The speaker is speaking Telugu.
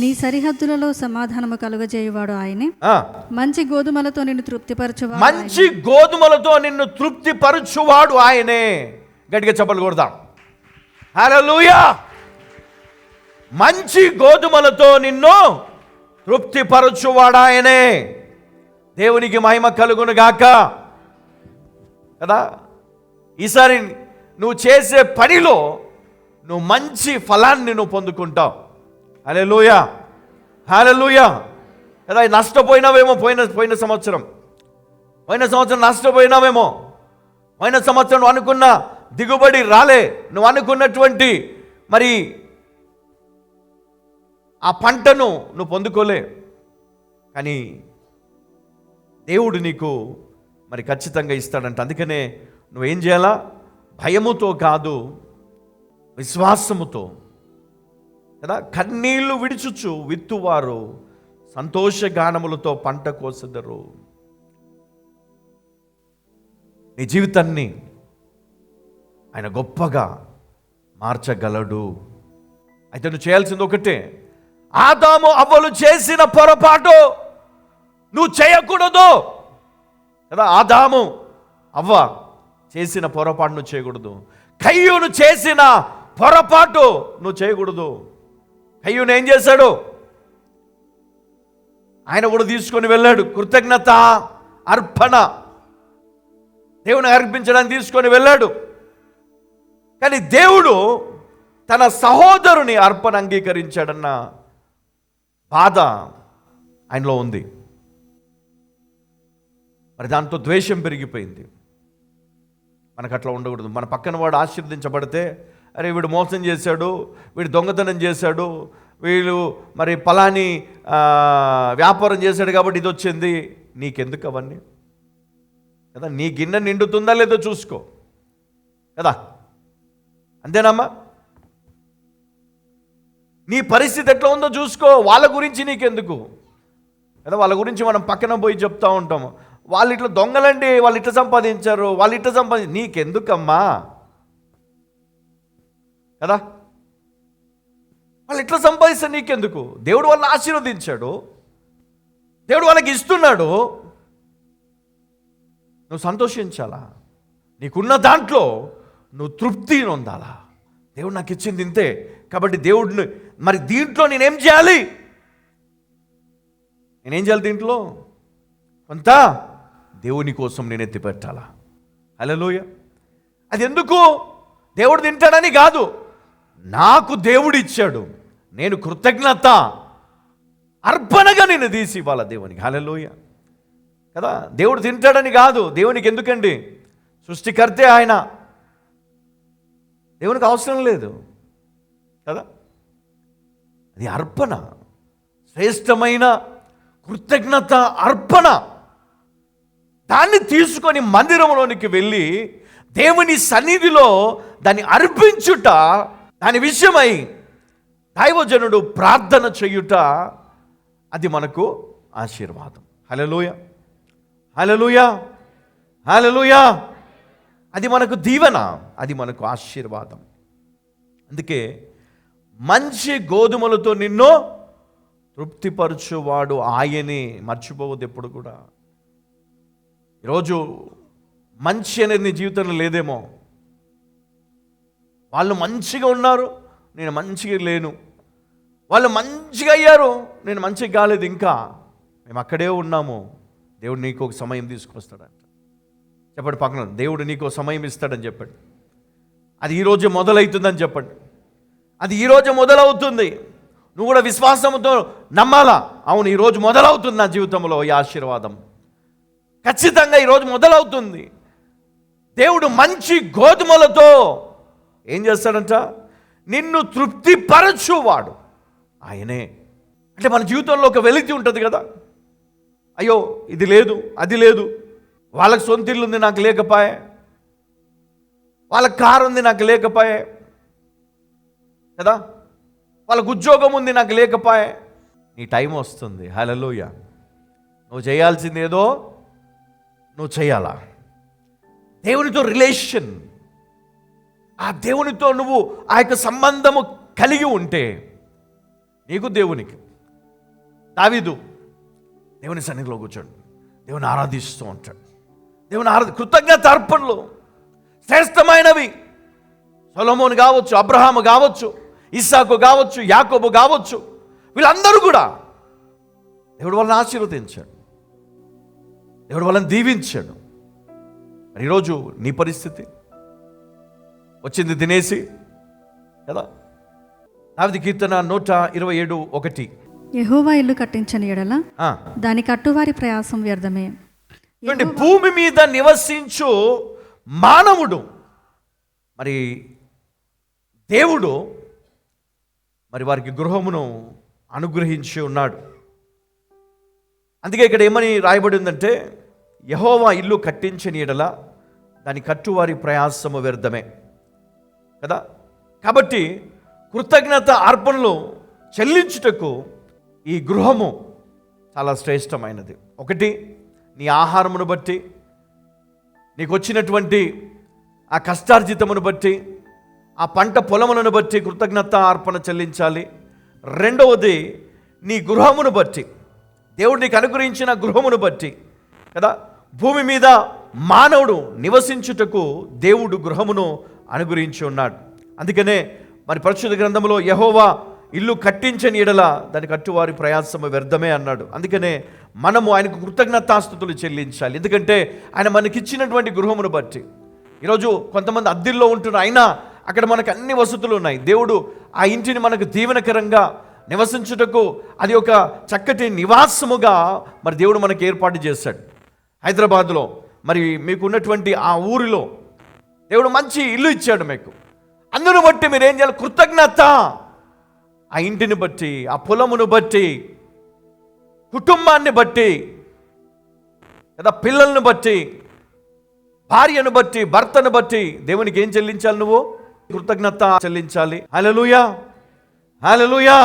నీ సరిహద్దులలో సమాధానము కలుగజేయువాడు ఆయనే. మంచి గోధుమలతో నిన్ను తృప్తిపరచువాడు, మంచి గోధుమలతో నిన్ను తృప్తిపరచువాడు ఆయనే. గట్టిగా చెప్పలు కొడదాం. హల్లెలూయా. మంచి గోధుమలతో నిన్ను తృప్తిపరచువాడు ఆయనే. దేవునికి మహిమ కలుగును గాక. కదా, ఈసారి నువ్వు చేసే పనిలో నువ్వు మంచి ఫలాన్ని నువ్వు పొందుకుంటావు. హల్లెలూయా, హల్లెలూయా. కదా, నష్టపోయినావేమో పోయిన సంవత్సరం నష్టపోయినావేమో. పోయిన సంవత్సరం నువ్వు అనుకున్న దిగుబడి రాలే, నువ్వు అనుకున్నటువంటి మరి ఆ పంటను నువ్వు పొందుకోలే. కానీ దేవుడు నీకు మరి ఖచ్చితంగా ఇస్తాడంట. అందుకనే నువ్వేం చేయాలా? భయముతో కాదు, విశ్వాసముతో. కదా, కన్నీళ్లు విడిచుచు విత్తువారు సంతోషగానములతో పంట కోసెదరు. నీ జీవితాన్ని ఆయన గొప్పగా మార్చగలడు. అయితే నువ్వు చేయాల్సింది ఒకటే, ఆదాము అవ్వలు చేసిన పొరపాటు నువ్వు చేయకూడదు. కదా, ఆదాము అవ్వ చేసిన పొరపాటు నువ్వు చేయకూడదు. కయ్యూను చేసిన పొరపాటు నువ్వు చేయకూడదు. కయ్యూను ఏం చేశాడు? ఆయన కూడా తీసుకొని వెళ్ళాడు కృతజ్ఞత అర్పణ దేవుని అర్పించడానికి తీసుకొని వెళ్ళాడు. కానీ దేవుడు తన సహోదరుని అర్పణ అంగీకరించాడన్న బాధ ఆయనలో ఉంది. మరి దాంతో ద్వేషం పెరిగిపోయింది. మనకు అట్లా ఉండకూడదు. మన పక్కన వాడు ఆశీర్వదించబడితే, అరే వీడు మోసం చేశాడు, వీడు దొంగతనం చేశాడు, వీళ్ళు మరి పలాని వ్యాపారం చేశాడు కాబట్టి ఇది వచ్చింది. నీకెందుకు అవన్నీ? కదా, నీ గిన్నె నిండుతుందా లేదో చూసుకో. కదా, అంతేనమ్మా? నీ పరిస్థితి ఎట్లా ఉందో చూసుకో. వాళ్ళ గురించి నీకెందుకు? కదా, వాళ్ళ గురించి మనం పక్కన పోయి చెప్తా ఉంటాము. వాళ్ళు ఇట్లా దొంగలండి, వాళ్ళు ఇట్లా సంపాదించారు, వాళ్ళు ఇట్లా నీకెందుకమ్మా? కదా, వాళ్ళు ఇట్లా సంపాదిస్తే నీకెందుకు? దేవుడు వాళ్ళని ఆశీర్వదించాడు, దేవుడు వాళ్ళకి ఇస్తున్నాడు. నువ్వు సంతోషించాలా? నీకున్న దాంట్లో నువ్వు తృప్తి నొందాలా? దేవుడు నాకు ఇచ్చింది ఇంతే కాబట్టి దేవుడిని మరి దీంట్లో నేనేం చేయాలి? దీంట్లో కొంత దేవుని కోసం నేను ఎత్తి పెట్టాలా? హల్లెలూయా. అది ఎందుకు? దేవుడు తింటాడని కాదు, నాకు దేవుడు ఇచ్చాడు, నేను కృతజ్ఞత అర్పణగా నేను తీసి ఇవ్వాల దేవునికి. హల్లెలూయా. కదా, దేవుడు తింటాడని కాదు. దేవునికి ఎందుకండి? సృష్టికర్తే ఆయన, దేవునికి అవసరం లేదు కదా. అది అర్పణ, శ్రేష్టమైన కృతజ్ఞత అర్పణ. దాన్ని తీసుకొని మందిరంలోనికి వెళ్ళి దేవుని సన్నిధిలో దాన్ని అర్పించుట, దాని విషయమై దైవజనుడు ప్రార్థన చేయుట, అది మనకు ఆశీర్వాదం. హల్లెలూయా, హల్లెలూయా, హల్లెలూయా. అది మనకు దీవెన, అది మనకు ఆశీర్వాదం. అందుకే మంచి గోధుమలతో నిన్ను తృప్తిపరచువాడు ఆయనే. మర్చిపోవద్దు ఎప్పుడు కూడా. ఈరోజు మంచి అనేది నీ జీవితంలో లేదేమో. వాళ్ళు మంచిగా ఉన్నారు, నేను మంచిగా లేను. వాళ్ళు మంచిగా అయ్యారు, నేను మంచిగా కాలేదు. ఇంకా మేము అక్కడే ఉన్నాము. దేవుడు నీకు ఒక సమయం తీసుకొస్తాడంట. చెప్పండి పక్కన, దేవుడు నీకు సమయం ఇస్తాడని చెప్పండి. అది ఈరోజు మొదలవుతుందని చెప్పండి. అది ఈరోజు మొదలవుతుంది. నువ్వు కూడా విశ్వాసంతో నమ్మాలా. అవును, ఈరోజు మొదలవుతుంది నా జీవితంలో ఈ ఆశీర్వాదం. ఖచ్చితంగా ఈరోజు మొదలవుతుంది. దేవుడు మంచి గోధుమలతో ఏం చేస్తాడంట? నిన్ను తృప్తిపరచువాడు ఆయనే. అంటే మన జీవితంలో ఒక వెలితి ఉంటుంది కదా. అయ్యో ఇది లేదు, అది లేదు, వాళ్ళకి సొంత ఇల్లు ఉంది నాకు లేకపోయే, వాళ్ళకి కారు ఉంది నాకు లేకపోయే కదా, వాళ్ళకు ఉద్యోగం ఉంది నాకు లేకపోయే. నీ టైం వస్తుంది. హల్లెలూయా. నువ్వు చేయాల్సింది ఏదో నువ్వు చేయాలా. దేవునితో రిలేషన్, ఆ దేవునితో నువ్వు ఆ యొక్క సంబంధము కలిగి ఉంటే నీకు దేవునికి. దావీదు దేవుని సన్నిధిలో కూర్చోండి, దేవుని ఆరాధిస్తూ ఉంటాడు. దేవుని కృతజ్ఞత అర్పణలు శ్రేష్టమైనవి. సొలొమోను కావచ్చు, అబ్రహాము కావచ్చు, ఇస్సాకు కావచ్చు, యాకోబు కావచ్చు, వీళ్ళందరూ కూడా దేవుడు వాళ్ళని ఆశీర్వదించాడు, దేవుడు వాళ్ళని దీవించాడు. మరి ఈరోజు నీ పరిస్థితి వచ్చింది తినేసి కదా. దావీదు కీర్తన 127:1. యెహోవా ఇల్లు కట్టించని ఎడల దాని కట్టువారి ప్రయాసం వ్యర్థమే. భూమి మీద నివసించు మానవుడు, మరి దేవుడు మరి వారికి గృహమును అనుగ్రహించి ఉన్నాడు. అందుకే ఇక్కడ ఏమని రాయబడి ఉందంటే, యెహోవా ఇల్లు కట్టించని ఎడల దాని కట్టువారి ప్రయాసము వ్యర్థమే కదా. కాబట్టి కృతజ్ఞత అర్పణలు చెల్లించుటకు ఈ గృహము చాలా శ్రేష్టమైనది. ఒకటి, నీ ఆహారమును బట్టి, నీకు వచ్చినటువంటి ఆ కష్టార్జితమును బట్టి, ఆ పంట పొలములను బట్టి కృతజ్ఞత అర్పణ చెల్లించాలి. రెండవది, నీ గృహమును బట్టి, దేవుడు నీకు అనుగ్రహించిన గృహమును బట్టి కదా. భూమి మీద మానవుడు నివసించుటకు దేవుడు గృహమును అనుగ్రహించి ఉన్నాడు. అందుకనే మరి పరిశుద్ధ గ్రంథంలో యెహోవా ఇల్లు కట్టించని ఎడల దాని కట్టువారి ప్రయాసము వ్యర్థమే అన్నాడు. అందుకనే మనము ఆయనకు కృతజ్ఞతాస్తుతులు చెల్లించాలి. ఎందుకంటే ఆయన మనకిచ్చినటువంటి గృహమును బట్టి. ఈరోజు కొంతమంది అద్దెల్లో ఉంటున్నారు, అయినా అక్కడ మనకు అన్ని వసతులు ఉన్నాయి. దేవుడు ఆ ఇంటిని మనకు దీవెనకరంగా నివసించుటకు అది ఒక చక్కటి నివాసముగా మరి దేవుడు మనకు ఏర్పాటు చేశాడు. హైదరాబాద్లో మరి మీకు ఉన్నటువంటి ఆ ఊరిలో దేవుడు మంచి ఇల్లు ఇచ్చాడు మీకు. అందును బట్టి మీరు ఏం చేయాలి? కృతజ్ఞత. ఆ ఇంటిని బట్టి, ఆ పొలమును బట్టి, కుటుంబాన్ని బట్టి కదా, పిల్లలను బట్టి, భార్యను బట్టి, భర్తను బట్టి దేవునికి ఏం చెల్లించాలి? నువ్వు కృతజ్ఞత చెల్లించాలి. హల్లెలూయా, హల్లెలూయా.